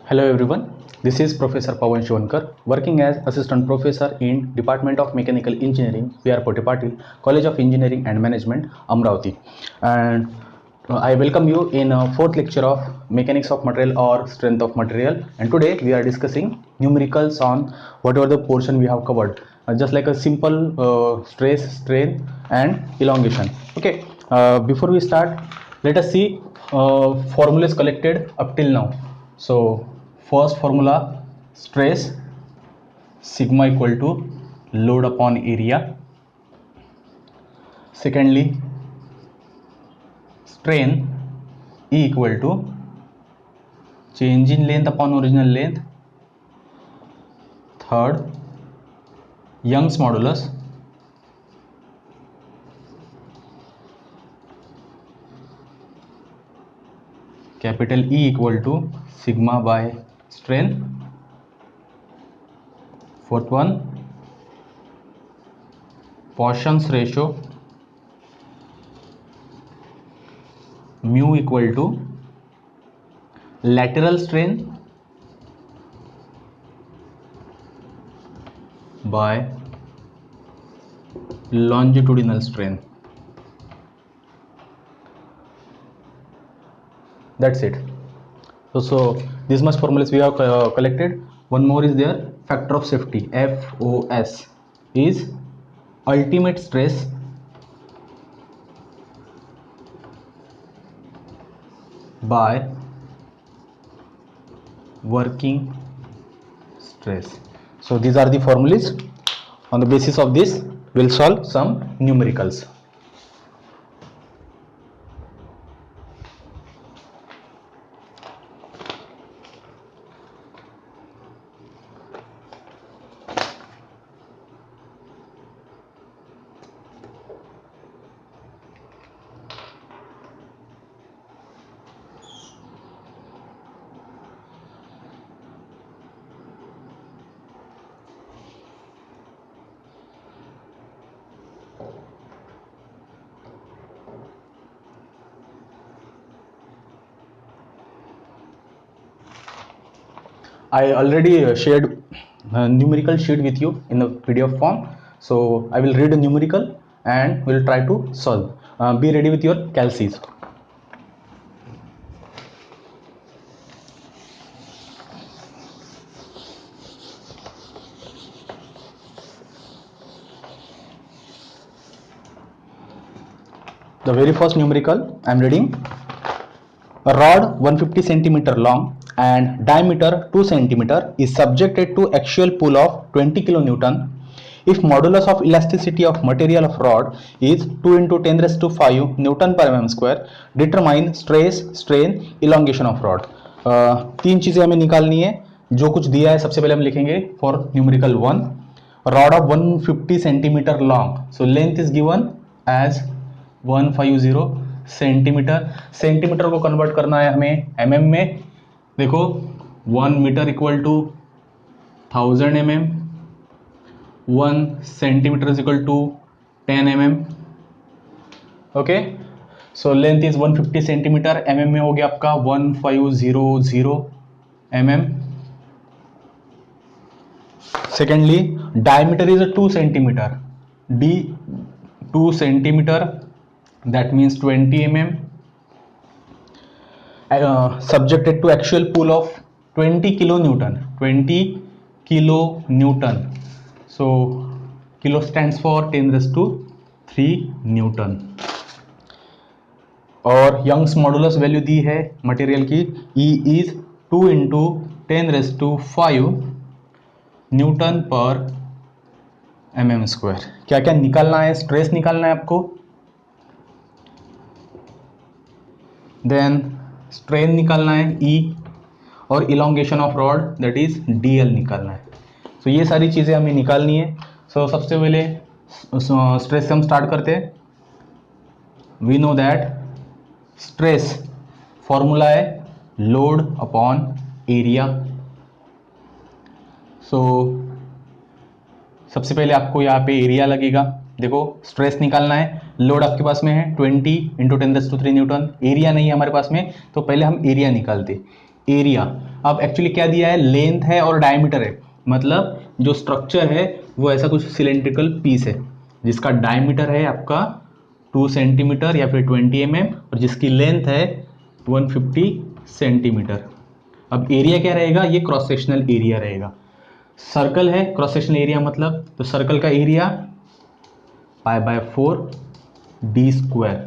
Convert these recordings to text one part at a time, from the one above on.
Hello everyone, this is Professor Pawan Shivankar, working as Assistant Professor in Department of Mechanical Engineering, P.R. Patil, College of Engineering and Management, Amravati. And I welcome you in fourth lecture of Mechanics of Material or Strength of Material. And today we are discussing numericals on whatever the portion we have covered, just like a simple stress, strain and elongation. Okay, before we start, let us see formulas collected up till now. So first formula, stress sigma equal to load upon area. Secondly, strain E equal to change in length upon original length. Third, Young's modulus capital E equal to sigma by strain. Fourth one, Poisson's ratio mu equal to lateral strain by longitudinal strain. That's it. So this much formulas we have collected. One more is there, factor of safety, FOS is ultimate stress by working stress. So these are the formulas. On the basis of this, we'll solve some numericals. I already shared a numerical sheet with you in the PDF form. So I will read a numerical and we'll try to solve. Be ready with your calcs. The very first numerical I am reading. A rod 150 centimeter long and diameter 2 centimeter is subjected to axial pull of 20 kilonewton if modulus of elasticity of material of rod is 2 into 10 raised to 5 Newton per mm square. Determine stress, strain, elongation of rod. तीन चीजें हमें निकालनी है. जो कुछ दिया है सबसे पहले हम लिखेंगे for numerical 1, rod of 150 centimeter long. So length is given as 150 centimetre. Centimetre को कन्वर्ट करना है हमें mm में. देखो 1 metre equal to 1000 mm, 1 centimetre is equal to 10 mm. Okay, so length is 150 centimetre, mm में हो गया आपका 1500 mm. Secondly diameter is 2 centimetre, d 2 centimetre, that means 20 mm. Subjected to axial pull of 20 kilonewton. 20 kilonewton. So kilo stands for 10 raised to 3 Newton. और Young's modulus value दी है material की, E is 2 into 10 raised to 5 Newton पर mm square. क्या क्या निकालना है? Stress निकालना है आपको, देन स्ट्रेन निकालना है E, और elongation of rod that is DL निकालना है. सो ये सारी चीज़ें हमें निकालनी है. सो सबसे पहले स्ट्रेस से हम स्टार्ट करते हैं. We know that stress formula है लोड अपॉन एरिया. सो सबसे पहले आपको यहाँ पे एरिया लगेगा. देखो स्ट्रेस निकालना है, लोड आपके पास में है 20 इंटू 10 टू 3 न्यूटन, एरिया नहीं है हमारे पास में, तो पहले हम एरिया निकालते. एरिया। अब एक्चुअली क्या दिया है, लेंथ है और डायमीटर है, मतलब जो स्ट्रक्चर है वो ऐसा कुछ सिलेंड्रिकल पीस है जिसका डायमीटर है आपका 2 सेंटीमीटर या फिर 20 mm और जिसकी लेंथ है 150 सेंटीमीटर। अब एरिया क्या रहेगा, ये क्रॉस सेक्शनल एरिया रहेगा। सर्कल है, क्रॉस सेक्शनल एरिया मतलब, तो सर्कल का area π/4 d square.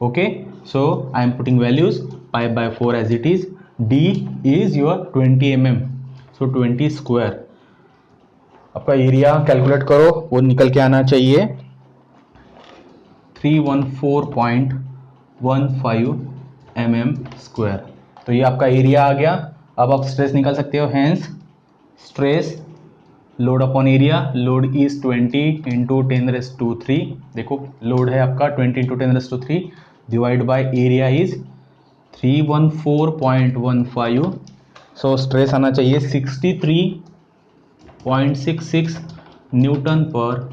Okay, so I am putting values π/4 as it is. D is your 20 mm, so 20 square. आपका एरिया कैलकुलेट करो, वो निकल के आना चाहिए 314.15 mm स्क्वायर। तो ये आपका एरिया आ गया। अब आप स्ट्रेस निकाल सकते हो, hence stress load upon area, load is 20 into 10⁻³ देखो लोड है आपका 20 into 10⁻³ divide by area is 314.15, so stress आना चाहिए 63.66 न्यूटन पर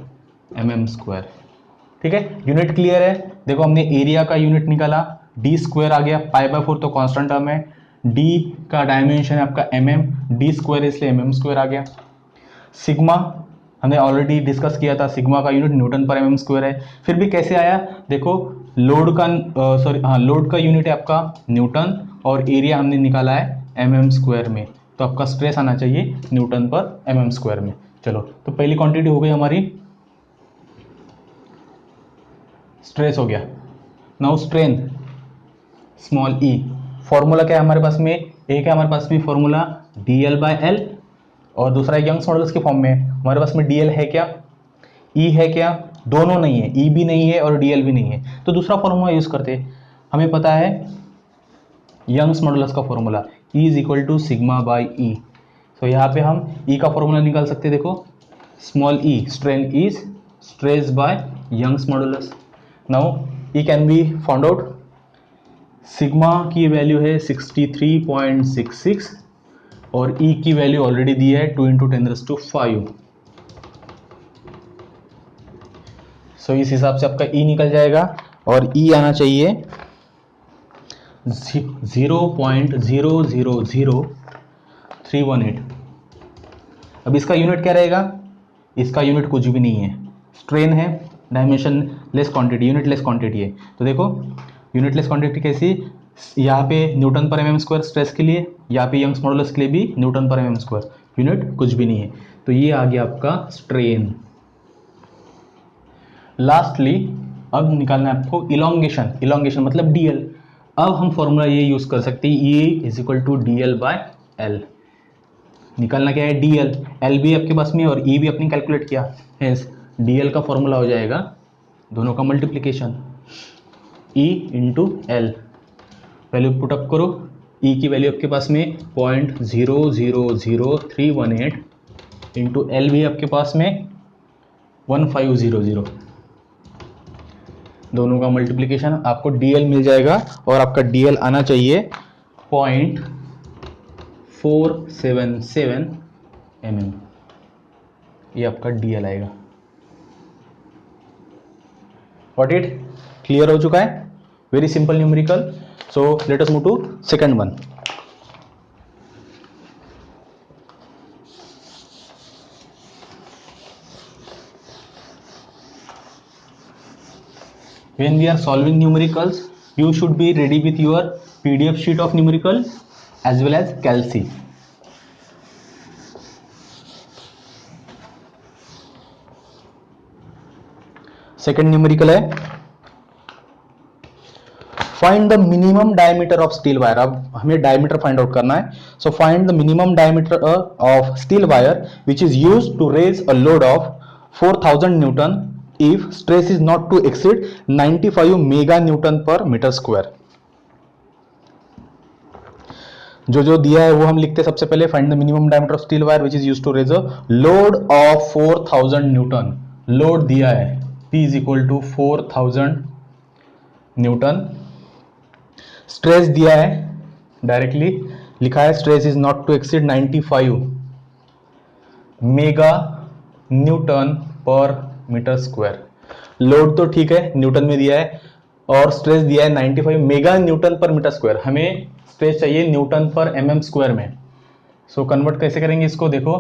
mm स्क्वायर। ठीक है, यूनिट क्लियर है। देखो हमने एरिया का यूनिट निकाला, डी स्क्वायर आ गया, π/4 तो कांस्टेंट टर्म है, डी का डायमेंशन है आपका mm, डी स्क्वायर इसलिए mm स्क्वायर आ गया। सिग्मा हमने ऑलरेडी डिस्कस किया था, सिग्मा का यूनिट न्यूटन पर mm स्क्वायर है। फिर भी कैसे आया, देखो लोड का लोड का यूनिट है आपका न्यूटन और एरिया हमने निकाला है mm स्क्वायर में, तो आपका स्ट्रेस आना चाहिए न्यूटन पर mm स्क्वायर में। चलो तो पहली क्वांटिटी हो गई हमारी, स्ट्रेस हो गया। नाउ स्ट्रेंथ स्मॉल ई, फॉर्मूला क्या है हमारे पास में, एक है हमारे पास में फॉर्मूला dl/l और दूसरा यंग्स मॉडुलस के फॉर्म में हमारे पास में dl है क्या, e है क्या, दोनों नहीं है, e भी नहीं है और dl भी नहीं है, तो दूसरा फॉर्मूला यूज करते हैं। हमें पता है यंग्स मॉडुलस का formula E is equal to σ/e, तो यहाँ पे हम E का फॉर्मूला निकाल सकते हैं। देखो small e strength is stress by Young's modulus. Now E can be found out, sigma की वैल्यू है 63.66 और E की वैल्यू ऑलरेडी दी है 2 इंटू 10⁵। सो इस हिसाब से आपका E निकल जाएगा और E आना चाहिए 0.000318। अब इसका यूनिट क्या रहेगा, इसका यूनिट कुछ भी नहीं है, स्ट्रेन है, dimension less quantity, unit less quantity है। तो देखो यूनिट लेस क्वांटिटी कैसी, यहाँ पे न्यूटन पर mm स्क्वायर स्ट्रेस के लिए, यहाँ पे यंग्स मॉडुलस के लिए भी न्यूटन पर mm स्क्वायर, यूनिट कुछ भी नहीं है, तो ये आ गया आपका स्ट्रेन। लास्टली अब निकालना है आपको इलोंगेशन, इलोंगेशन मतलब dl। अब हम फॉर्मूला ये यूज कर सकते हैं, E is equal to dl/l। निकालना क्या है, dl, l भी आपके पास में और E भी अपने कैलकुलेट किया, हेंस dl का फॉर्मूला हो जाएगा दोनों का multiplication, E into L, value put up करो, E की वैल्यू आपके पास में 0.000318 इंटू एल भी आपके पास में 1500, दोनों का मल्टीप्लिकेशन आपको dl मिल जाएगा और आपका dl आना चाहिए 0.477 mm, ये आपका dl आएगा। Got it? क्लियर हो चुका है, very simple numerical. So let us move to second one. When we are solving numericals, you should be ready with your PDF sheet of numerical as well as Calc. Second numerical है, find the minimum diameter of steel wire. अब हमें diameter find out करना है, so find the minimum diameter of steel wire which is used to raise a load of 4000 newton if stress is not to exceed 95 mega newton पर metre square. जो दिया है वो हम लिखते हैं सबसे पहले, find the minimum diameter of steel wire which is used to raise a load of 4000 newton. Load दिया है P is equal to 4000 newton. Stress दिया है, डायरेक्टली लिखा है stress is not to exceed 95 mega newton पर metre square. Load तो ठीक है न्यूटन में दिया है और स्ट्रेस दिया है 95 मेगा न्यूटन पर मीटर स्क्वायर। हमें स्ट्रेस चाहिए न्यूटन पर mm स्क्वायर में। सो कन्वर्ट कैसे करेंगे इसको, देखो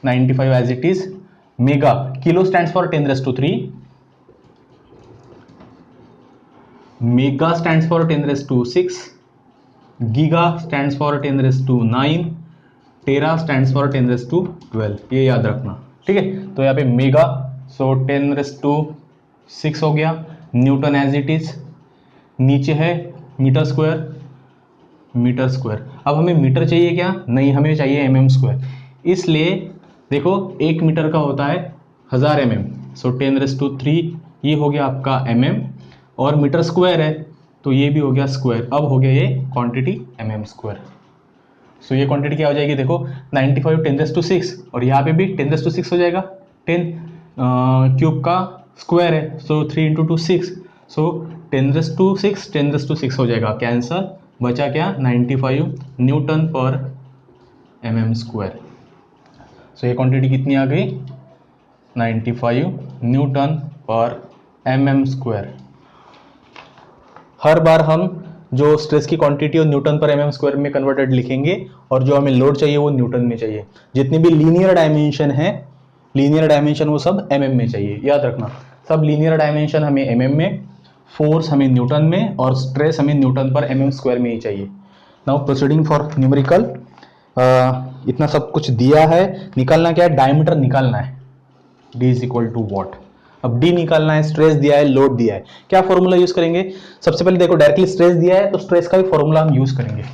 95 as it is, mega, kilo stands for 10⁻³ mega stands for 10⁻⁶, giga stands for 10⁻⁹, tera stands for 10⁻12, ये याद रखना, ठीक है। तो यहाँ पे मेगा, सो 10⁻⁶ हो गया, न्यूटन एज इट इज, नीचे है मीटर स्क्वायर, मीटर स्क्वायर। अब हमें मीटर चाहिए क्या, नहीं हमें चाहिए mm स्क्वायर, इसलिए देखो 1 मीटर का होता है 1000 mm, सो 10⁻³ ये हो गया आपका mm, और मीटर स्क्वायर है तो ये भी हो गया स्क्वायर। अब हो गया ये क्वांटिटी mm स्क्वायर। सो ये क्वांटिटी क्या हो जाएगी, देखो 95 10⁻⁶, और यहाँ पे भी 10⁻⁶ हो जाएगा, 10 क्यूब का स्क्वायर है, सो 3 × 2 6, सो 10⁻⁶ 10⁻⁶ हो जाएगा, कैंसर, बचा क्या 95 न्यूटन पर mm स्क्वायर। सो ये क्वांटिटी कितनी आ गई, 95 न्यूटन पर mm स्क्वायर। हर बार हम जो स्ट्रेस की क्वांटिटी और न्यूटन पर mm स्क्वायर में कन्वर्टेड लिखेंगे, और जो हमें लोड चाहिए वो न्यूटन में चाहिए। जितनी भी लीनियर डायमेंशन है, लीनियर डायमेंशन वो सब mm में चाहिए, याद रखना, सब लीनियर डायमेंशन हमें mm में, फोर्स हमें न्यूटन में, और स्ट्रेस हमें न्यूटन पर mm स्क्वायर में ही चाहिए। नाउ प्रोसीडिंग फॉर न्यूमेरिकल, इतना सब कुछ दिया है, निकालना क्या है, डायमीटर निकालना है, d = वॉट। अब d निकालना है, स्ट्रेस दिया है, लोड दिया है, क्या फॉर्मूला यूज करेंगे, सबसे पहले देखो डायरेक्टली स्ट्रेस दिया है तो स्ट्रेस का भी फॉर्मूला हम यूज करेंगे।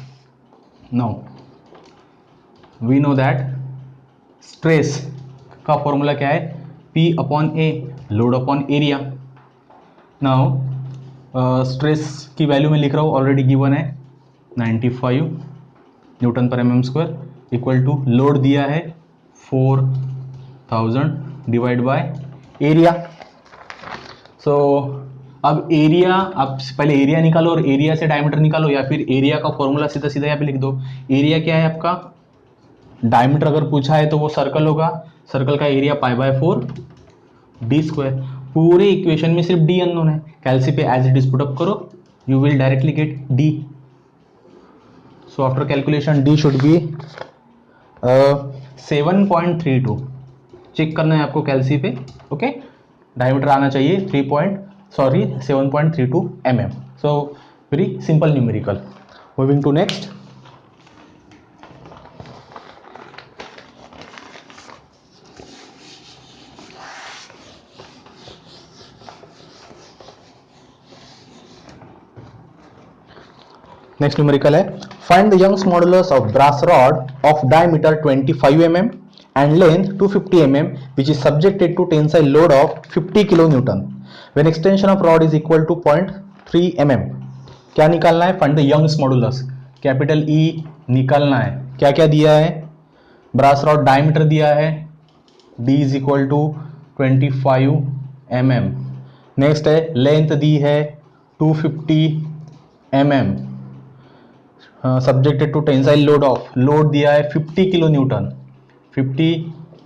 Now we know that stress का फॉर्मूला क्या है, P/A, load upon area. Now stress की वैल्यू में लिख रहा हूँ, ऑलरेडी गिवन है 95 न्यूटन पर mm square equal to load दिया है 4000 डिवाइड बाय एरिया। सो अब एरिया, आप पहले एरिया निकालो और एरिया से डायमीटर निकालो, या फिर एरिया का फॉर्मूला सीधा सीधा यहाँ पे लिख दो। एरिया क्या है आपका, डायमीटर अगर पूछा है तो वो सर्कल होगा, सर्कल का एरिया π/4 d स्क्वायर। पूरे इक्वेशन में सिर्फ d अननोन है, कैलसी पे as it is put up करो, you will directly get d। So after calculation d should be 7.32, check करना है आपको कैलसी पे, ओके। डायमीटर आना चाहिए 7.32 mm। So very simple numerical. Moving to next, next numerical है, find the Young's modulus of brass rod of diameter 25 mm and length 250 mm which is subjected to tensile load of 50 kN when extension of rod is equal to 0.3 mm। क्या निकालना है, find the Young's modulus, capital E निकालना है। क्या क्या दिया है, brass rod diameter दिया है D is equal to 25 mm, next है लेंथ दी है 250 mm, subjected to tensile load of, load दिया है 50 kilo newton, 50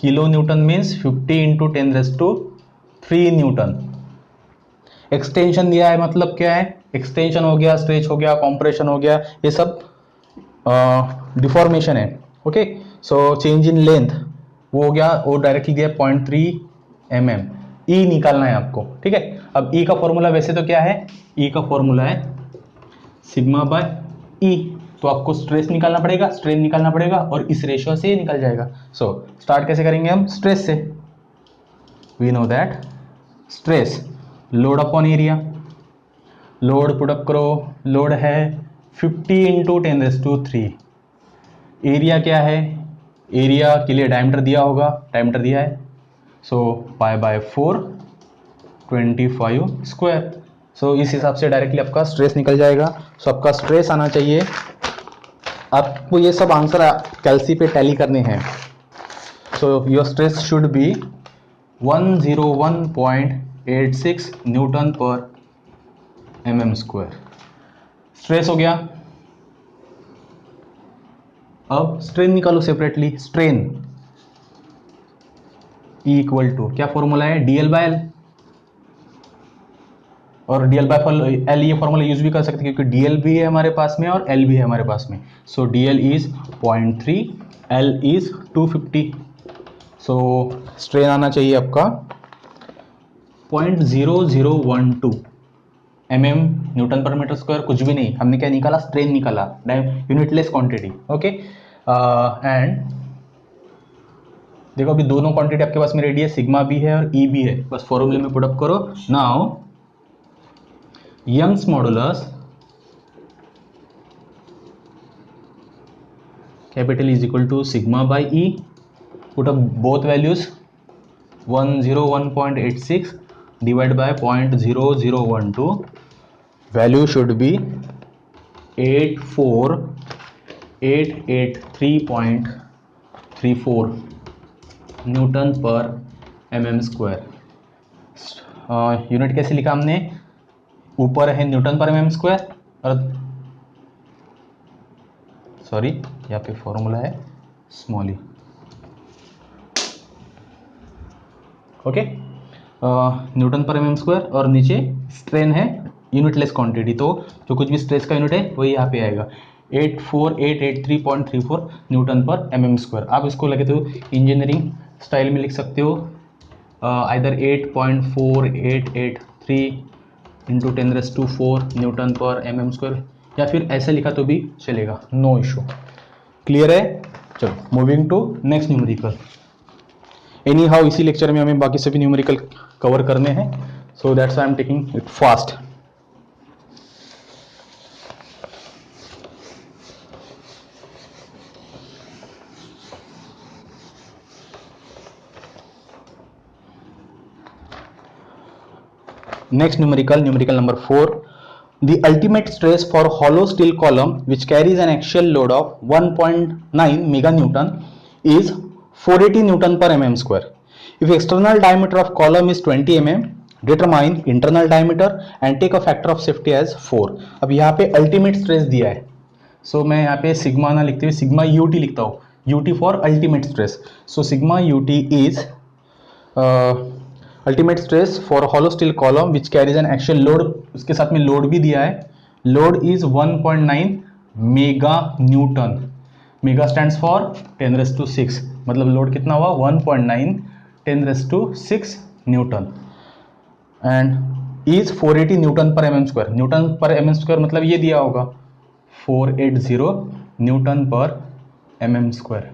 kilo newton means 50 × 10⁻³ newton. Extension दिया है, मतलब क्या है, एक्सटेंशन हो गया, स्ट्रेच हो गया, कॉम्प्रेशन हो गया, ये सब डिफॉर्मेशन है, okay. So change in length वो हो गया, वो डायरेक्टली दिया 0.3 mm। ई निकालना है आपको, ठीक है। अब ई का फॉर्मूला वैसे तो क्या है, ई का फॉर्मूला है σ/E, तो आपको स्ट्रेस निकालना पड़ेगा, स्ट्रेन निकालना पड़ेगा, और इस रेशियो से ये निकल जाएगा। सो स्टार्ट कैसे करेंगे हम, स्ट्रेस से। We know that stress load upon area, load put up करो, लोड है 50 × 10⁻³ एरिया क्या है, एरिया के लिए डायमीटर दिया होगा, डायमीटर दिया है, सो π/4 25 स्क्वायर। सो इस हिसाब से डायरेक्टली आपका स्ट्रेस निकल जाएगा। सो आपका स्ट्रेस आना चाहिए, आपको ये सब आंसर कैलसी पे टैली करने हैं। So your stress should be 101.86 Newton पर mm स्क्वायर। स्ट्रेस हो गया, अब स्ट्रेन निकालो सेपरेटली। स्ट्रेन E = क्या फॉर्मूला है, dl/L, और डीएल बाय एल ये फॉर्मूला यूज भी कर सकते हैं क्योंकि डीएल भी है हमारे पास में और एल भी है हमारे पास में. सो DL is 0.3, L is 250. So strain आना चाहिए आपका 0.0012 mm न्यूटन पर मीटर स्क्वायर. कुछ भी नहीं, हमने क्या निकाला, स्ट्रेन निकाला, यूनिटलेस क्वांटिटी. ओके, एंड देखो अभी दोनों क्वांटिटी आपके पास में रेडी है, सिग्मा भी है और ई भी है. बस फॉर्मूले में पुट अप करो. Now Young's modulus capital is equal to sigma by E. Put up both values. 101.86 divided by 0.0012. value should be 84883.34 newton पर mm स्क्वायर. यूनिट कैसे लिखा हमने, ऊपर है न्यूटन पर mm स्क्वायर और सॉरी यहाँ पे फॉर्मूला है स्मॉल ई. ओके, न्यूटन पर mm स्क्वायर और नीचे स्ट्रेन है यूनिटलेस क्वांटिटी, तो जो कुछ भी स्ट्रेस का यूनिट है वही यहाँ पे आएगा 84883.34 न्यूटन पर mm स्क्वायर. आप इसको लगे तो इंजीनियरिंग स्टाइल में लिख सकते हो, आइदर 8.4883 इंटू 10⁴ न्यूटन पर mm स्क्वायर, या फिर ऐसे लिखा तो भी चलेगा, नो इशू. क्लियर है. चलो moving to next numerical. Anyhow इसी लेक्चर में हमें बाकी सभी न्यूमेरिकल कवर करने हैं, so that's I am taking it fast. Next numerical number 4. The ultimate stress for hollow steel column which carries an axial load of 1.9 meganewton is 480 Newton per mm square. If external diameter of column is 20 mm, determine internal diameter and take a factor of safety as 4. अब यहाँ पे ultimate stress दिया है, so मैं यहाँ पे sigma ना लिखते हुए सिग्मा ut लिखता हूँ, ut for ultimate stress. So sigma ut is ultimate stress for hollow steel column which carries an axial load. उसके साथ में लोड भी दिया है, load is 1.9 mega newton. Mega stands for 10⁶, मतलब लोड कितना हुआ 1.9 10⁶ न्यूटन एंड इज 480 न्यूटन पर mm स्क्वायर. न्यूटन पर mm स्क्वायर मतलब ये दिया होगा 480 न्यूटन पर mm स्क्वायर.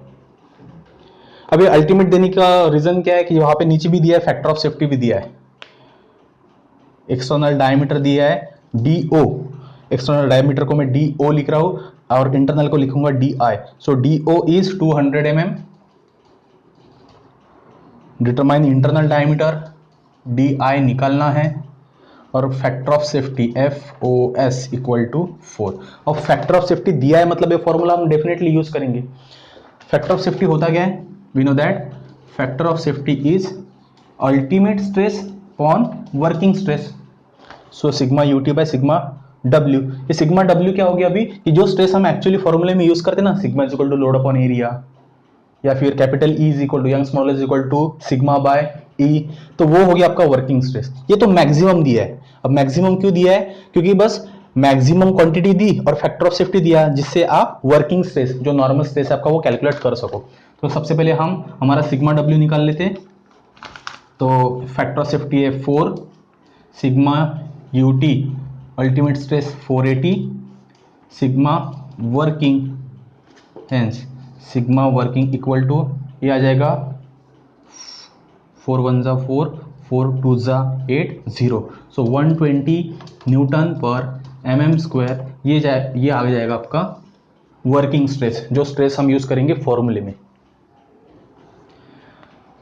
अभी अल्टीमेट देने का रीजन क्या है कि वहां पे नीचे भी दिया है, फैक्टर ऑफ सेफ्टी भी दिया है, एक्सटर्नल डायमीटर दिया है DO. एक्सटर्नल डायमीटर को मैं DO लिख रहा हूं और इंटरनल को लिखूंगा DI. So DO is 200 mm. Determine internal diameter, DI निकालना है और factor of safety FOS equal to 4. और फैक्टर ऑफ सेफ्टी दिया है मतलब ये फॉर्मूला हम डेफिनेटली यूज करेंगे. फैक्टर ऑफ सेफ्टी होता क्या है, we know that factor of safety is ultimate stress upon working stress. so sigma ut by sigma w. ये sigma w क्या हो गया अभी कि जो स्ट्रेस हम एक्चुअली फॉर्मूले में यूज करते हैं ना, sigma is equal to load upon area, या फिर capital E is equal to young small is equal to sigma by E, तो वो हो गया आपका वर्किंग स्ट्रेस. ये तो मैक्सिमम दिया है. अब मैक्सिमम क्यों दिया है, क्योंकि बस मैक्सिमम क्वांटिटी दी और फैक्टर ऑफ सेफ्टी दिया जिससे आप वर्किंग स्ट्रेस जो नॉर्मल स्ट्रेस है आपका वो कैलकुलेट कर सको. तो सबसे पहले हम हमारा सिग्मा W निकाल लेते हैं. तो फैक्टर ऑफ सेफ्टी है 4, sigma ut ultimate stress 480, sigma working, hence sigma working equal to ये आ जाएगा 4 1 4 4 2 8 0. सो 120 न्यूटन पर mm स्क्वायर. ये आ जाएगा आपका वर्किंग स्ट्रेस, जो स्ट्रेस हम यूज करेंगे फॉर्मूले में.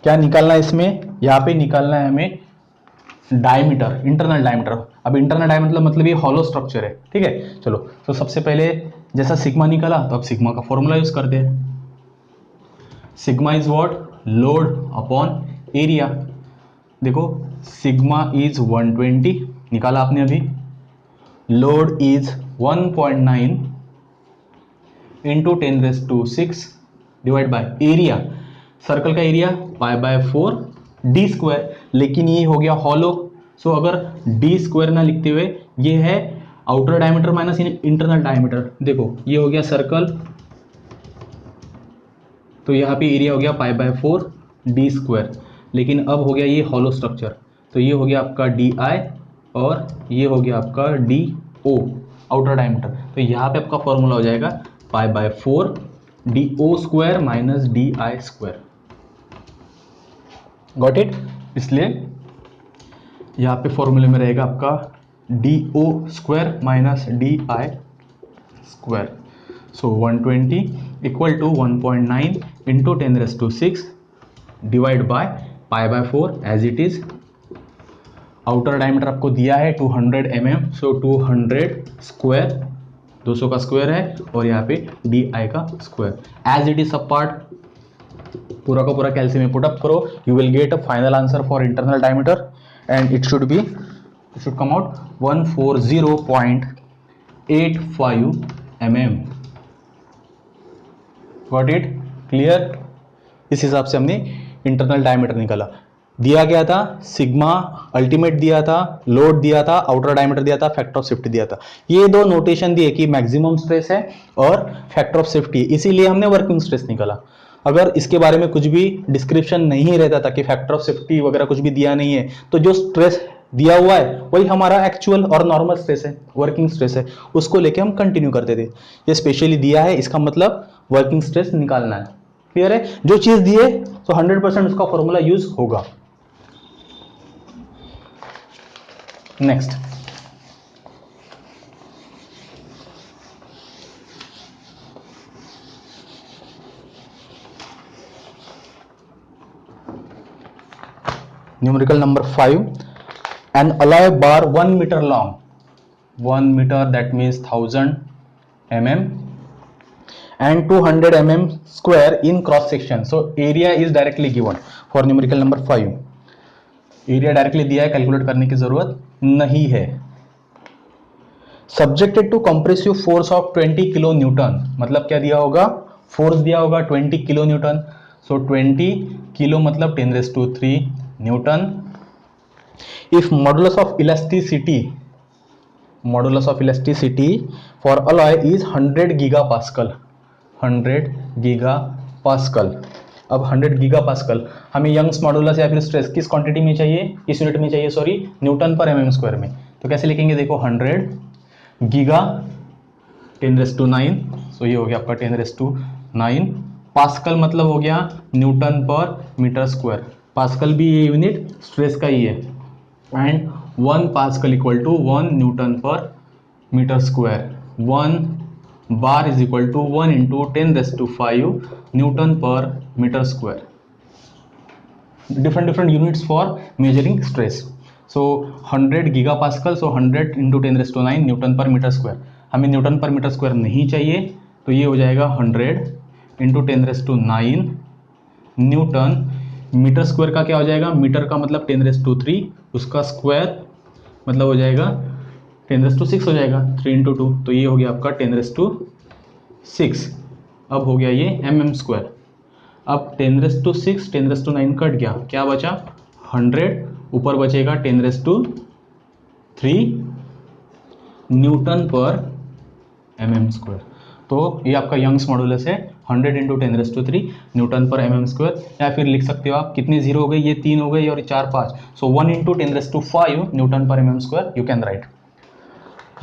क्या निकालना है इसमें, यहाँ पे निकालना है हमें डायमीटर, इंटरनल डायमीटर. अब इंटरनल डायमीटर मतलब ये हॉलो स्ट्रक्चर है, ठीक है. चलो तो सबसे पहले जैसा सिग्मा निकाला तो अब सिग्मा का फॉर्मूला यूज करते हैं. Sigma is what, load upon area. देखो सिग्मा इज 120 निकाला आपने अभी, load is 1.9 into 10⁶ divide by area. Circle का area pi by 4 d square, लेकिन ये हो गया हॉलो सो अगर डी स्क्वायर ना लिखते हुए ये है outer diameter minus internal diameter, देखो ये हो गया सर्कल, तो यहाँ पे एरिया हो गया पाई बाय 4 डी स्क्वायर, लेकिन अब हो गया ये हॉलो स्ट्रक्चर, तो ये हो गया आपका डी आई और ये हो गया आपका डी ओ आउटर डायमीटर, तो यहाँ पे आपका फॉर्मूला हो जाएगा pi by 4 D O square minus D I square. Got it? इसलिए यहाँ पे फॉर्मूले में रहेगा आपका D O square minus D I square. So 120 equal to 1.9 into 10⁶ divide by pi by 4 as it is. Outer diameter आपको दिया है 200 mm, सो 200 स्क्वायर 200 का स्क्वायर है और यहाँ पे डी आई का स्क्वायर एज इट इज। सब पार्ट पूरा का पूरा कैल्सियम में पुटअप करो, you will get a final answer for internal diameter and it should come out 140.85 mm। Got it? Clear? इस हिसाब से हमने इंटरनल डायमीटर निकाला। दिया गया था सिग्मा अल्टीमेट दिया था, लोड दिया था, आउटर डायमीटर दिया था, फैक्टर ऑफ सेफ्टी दिया था। ये दो नोटेशन दिए कि मैक्सिमम स्ट्रेस है और फैक्टर ऑफ सेफ्टी, इसीलिए हमने वर्किंग स्ट्रेस निकाला। अगर इसके बारे में कुछ भी डिस्क्रिप्शन नहीं रहता था कि फैक्टर ऑफ सेफ्टी वगैरह कुछ भी दिया नहीं है, तो जो स्ट्रेस दिया हुआ है वही हमारा एक्चुअल और नॉर्मल स्ट्रेस है, वर्किंग स्ट्रेस है, उसको लेके हम कंटिन्यू करते थे। ये स्पेशली दिया है, इसका मतलब वर्किंग स्ट्रेस निकालना है। क्लियर है? जो चीज दिए तो 100% उसका फॉर्मूला यूज होगा। Next, numerical number 5, an alloy bar 1 meter long, 1 meter that means 1000 mm and 200 mm square in cross section, so area is directly given for numerical number 5। Area directly दिया है, calculate करने की जरूरत नहीं है। Subjected to compressive force of 20 kilo newton, मतलब क्या दिया होगा? फोर्स दिया होगा 20 किलो न्यूटन, सो 20 किलो मतलब 10⁻³ Newton. If modulus of elasticity for alloy is 100 gigapascal, 100 gigapascal. अब 100 गीगापास्कल हमें यंग्स मॉडुलस या फिर स्ट्रेस किस क्वांटिटी में चाहिए, किस यूनिट में चाहिए, सॉरी न्यूटन पर mm स्क्वायर में। तो कैसे लिखेंगे? देखो 100 गीगा 10⁹, सो ये हो गया आपका 10⁹। पास्कल मतलब हो गया न्यूटन पर मीटर स्क्वायर, पास्कल भी ये यूनिट स्ट्रेस का ही है, and 1 pascal equal to 1 newton पर metre square. 1 bar is equal to 1 into 10⁵ newton पर metre square. Different units for measuring stress. So 100 gigapascal, so 100 into 10⁹ newton पर metre square. हमें newton पर मीटर स्क्वायर नहीं चाहिए, तो ये हो जाएगा 100 इंटू 10⁹ न्यूटन। मीटर स्क्वायर का क्या हो जाएगा? मीटर का मतलब 10⁻³, उसका स्क्वायर मतलब हो जाएगा 10⁶ हो जाएगा, 3 इंटू 2, तो ये हो गया आपका 10⁶। अब हो गया ये mm स्क्वायर। अब 10⁶, 10⁹ कट गया, क्या बचा? 100, ऊपर बचेगा 10⁻³ न्यूटन पर mm स्क्वायर। तो ये आपका यंग्स मॉडुलस है 100 इंटू 10⁻³ न्यूटन पर mm स्क्वायर। या फिर लिख सकते हो आप, कितनी जीरो हो गई? ये 3 हो गई और 4 5, सो 1 इंटू 10⁵ न्यूटन पर mm square you can write.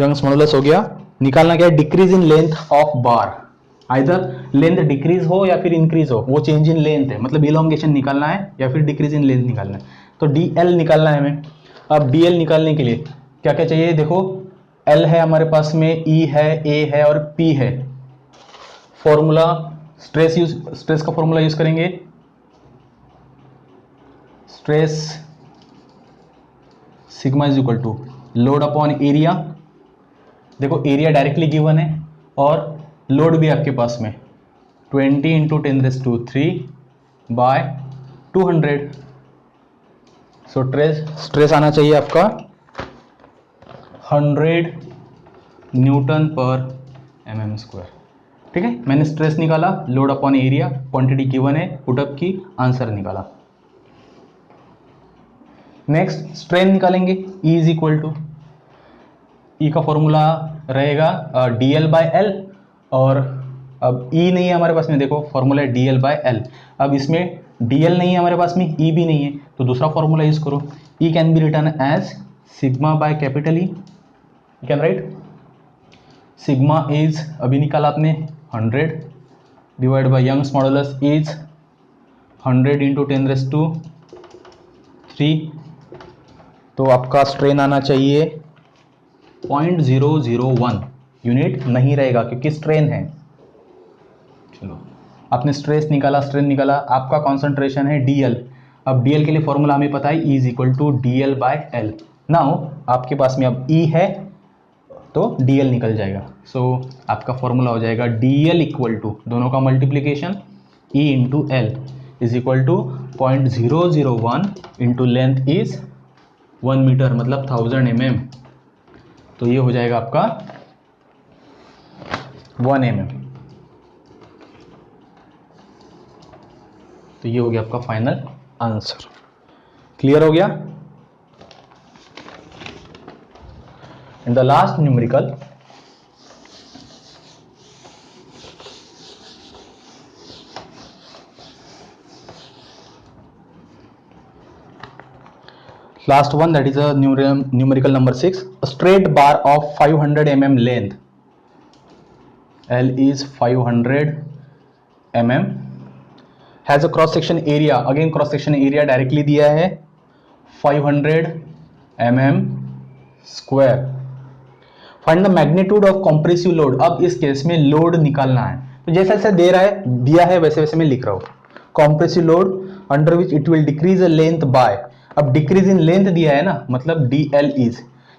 Young's modulus हो गया। निकालना क्या है? Decrease in length of bar, either length decrease हो या फिर इंक्रीज हो, वो चेंज इन लेंथ है, मतलब इलोंगेशन निकालना है या फिर डिक्रीज इन लेंथ निकालना है। तो DL निकालना है हमें। अब DL निकालने के लिए क्या क्या चाहिए? देखो L है हमारे पास में, E है, A है और P है। फॉर्मूला स्ट्रेस का फॉर्मूला यूज करेंगे, stress sigma is equal to load upon area. देखो एरिया डायरेक्टली गिवन है और लोड भी आपके पास में 20 इंटू 10⁻³ बाय 200। सो स्ट्रेस आना चाहिए आपका 100 न्यूटन पर mm स्क्वायर। ठीक है, मैंने स्ट्रेस निकाला, load upon area, quantity given है, पुटअप की, आंसर निकाला। नेक्स्ट स्ट्रेन निकालेंगे, E इज इक्वल टू, ई का फॉर्मूला रहेगा DL/L, और अब E नहीं है हमारे पास में, देखो फॉर्मूला है DL/L। अब इसमें DL नहीं है हमारे पास में, E भी नहीं है, तो दूसरा फॉर्मूला यूज करो। E can be return as sigma by capital E, you can write sigma is, अभी निकाला आपने 100 divide by Young's modulus is 100 into 10⁻³ तो आपका स्ट्रेन आना चाहिए 0.001 यूनिट नहीं रहेगा क्योंकि स्ट्रेन है। चलो आपने स्ट्रेस निकाला, स्ट्रेन निकाला, आपका कॉन्सेंट्रेशन है DL। अब DL के लिए फॉर्मूला हमें पता है, E is equal to DL/L। Now आपके पास में अब E है तो DL निकल जाएगा, सो आपका फॉर्मूला हो जाएगा DL इक्वल टू, दोनों का multiplication E into L is equal to 0.001 into length is 1 metre, मतलब 1000 mm, तो ये हो जाएगा आपका 1 mm। तो ये हो गया आपका फाइनल आंसर। क्लियर हो गया? And the last numerical, last one, that is a numerical number 6. A straight bar of 500 mm length, L is 500 mm, has a cross section area, again cross section area directly दिया है 500 mm square. Find the magnitude of compressive load. अब इस case में load निकालना है, तो जैसा जैसा दे रहा है दिया है वैसे वैसे मैं लिख रहा हूँ। compressive load under which it will decrease the length by, अब डिक्रीज इन लेंथ दिया है ना, मतलब DL इज,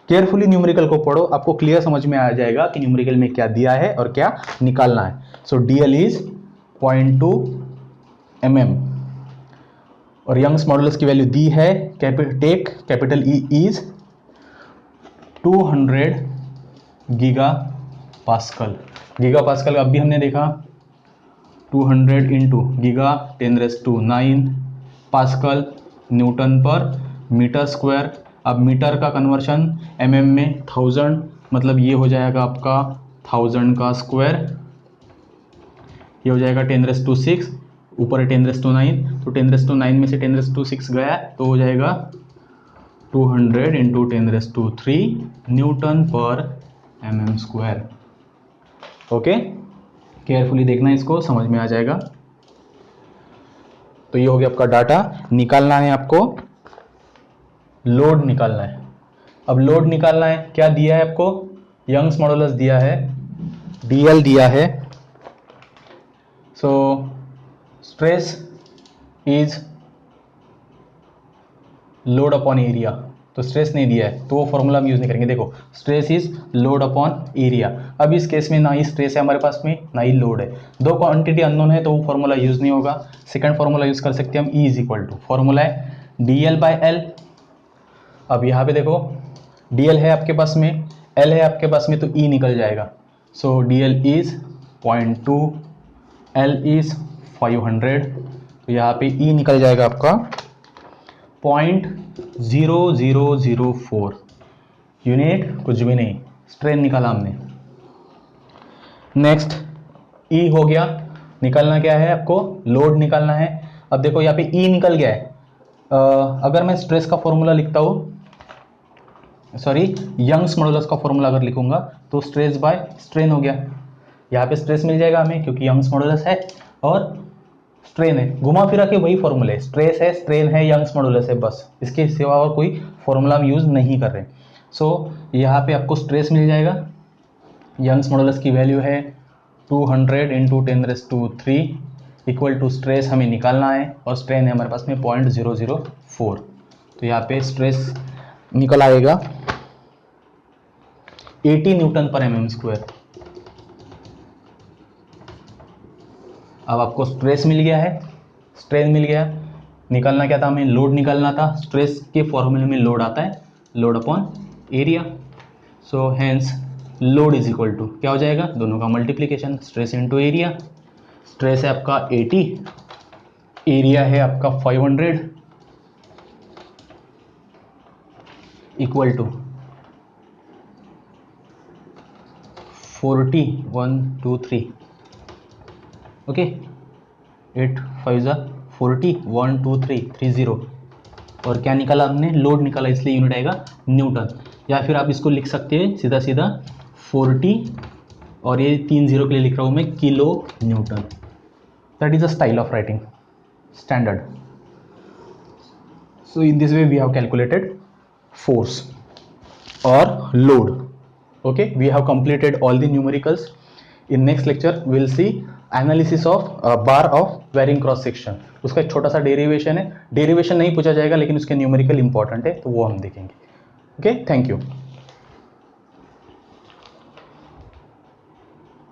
केयरफुली न्यूमेरिकल को पढ़ो, आपको क्लियर समझ में आ जाएगा कि न्यूमेरिकल में क्या दिया है और क्या निकालना है। सो DL इज 0.2 mm और यंग्स मॉडुलस की वैल्यू दी है, take capital E is 200 giga pascal. Giga pascal अब भी हमने देखा 200 इंटू गीगा 10⁹ पास्कल न्यूटन पर मीटर स्क्वायर। अब मीटर का कन्वर्शन mm में 1000, मतलब ये हो जाएगा आपका 1000 का स्क्वायर, ये हो जाएगा 10⁶, ऊपर है 10⁹, तो 10⁹ में से 10⁶ गया तो हो जाएगा 200 इंटू 10⁻³ न्यूटन पर mm स्क्वायर। ओके, केयरफुली देखना, इसको समझ में आ जाएगा। तो ये हो गया आपका डाटा। निकालना है आपको, लोड निकालना है। अब लोड निकालना है, क्या दिया है आपको, यंग्स मॉडुलस दिया है, DL दिया है, so stress is load upon area, तो स्ट्रेस नहीं दिया है तो वो फॉर्मूला हम यूज नहीं करेंगे। देखो stress is load upon area, अब इस केस में ना ही स्ट्रेस है हमारे पास में ना ही लोड है, दो क्वांटिटी अननोन है तो वो फॉर्मूला यूज नहीं होगा। सेकंड फॉर्मूला यूज कर सकते हैं हम, E is equal to, formula है DL/L। अब यहाँ पे देखो DL है आपके पास में, L है आपके पास में, तो E निकल जाएगा। सो DL इज 0.2, L इज 500, तो यहाँ पे E निकल जाएगा आपका 0.0004 यूनिट, कुछ भी नहीं, स्ट्रेन निकाला हमने। नेक्स्ट E हो गया, निकालना क्या है आपको, लोड निकालना है। अब देखो यहाँ पे E निकल गया है, अगर मैं स्ट्रेस का फॉर्मूला लिखता हूँ, सॉरी यंग्स मॉडुलस का फॉर्मूला अगर लिखूंगा तो स्ट्रेस बाय स्ट्रेन हो गया, यहाँ पे स्ट्रेस मिल जाएगा हमें क्योंकि यंग्स मॉडुलस है और स्ट्रेन है, घुमा फिरा के वही फॉर्मूले, स्ट्रेस है, स्ट्रेन है, यंग्स मॉडुलस है, बस इसके सिवा और कोई फॉर्मूला हम यूज नहीं कर रहे। सो यहाँ पे आपको स्ट्रेस मिल जाएगा, यंग्स मॉडुलस की वैल्यू है 200 इंटू 10⁻³ इक्वल टू स्ट्रेस हमें निकालना है और स्ट्रेन है हमारे पास में 0.004, तो यहाँ पे स्ट्रेस निकल आएगा 80 न्यूटन पर mm स्क्वायर। अब आपको स्ट्रेस मिल गया है, स्ट्रेन मिल गया, निकालना क्या था हमें, लोड निकालना था। स्ट्रेस के फॉर्मूले में लोड आता है, load upon area, so hence load is equal to क्या हो जाएगा, दोनों का multiplication, stress into area. Stress है आपका 80, एरिया है आपका 500, इक्वल टू 40 1 2 3 ओके 8 5 40 1 2 3 30 और क्या निकाला हमने लोड निकाला इसलिए यूनिट आएगा न्यूटन या फिर आप इसको लिख सकते हैं सीधा सीधा 40 और ये 3 0 के लिए लिख रहा हूँ मैं kilo Newton that is a style of writing standard. So in this way we have calculated force or load. Okay, we have completed all the numericals. In next lecture we will see analysis of bar of varying cross section. उसका एक छोटा सा derivation है, derivation नहीं पूछा जाएगा लेकिन उसके न्यूमेरिकल इंपॉर्टेंट है तो वो हम देखेंगे. Okay, thank you.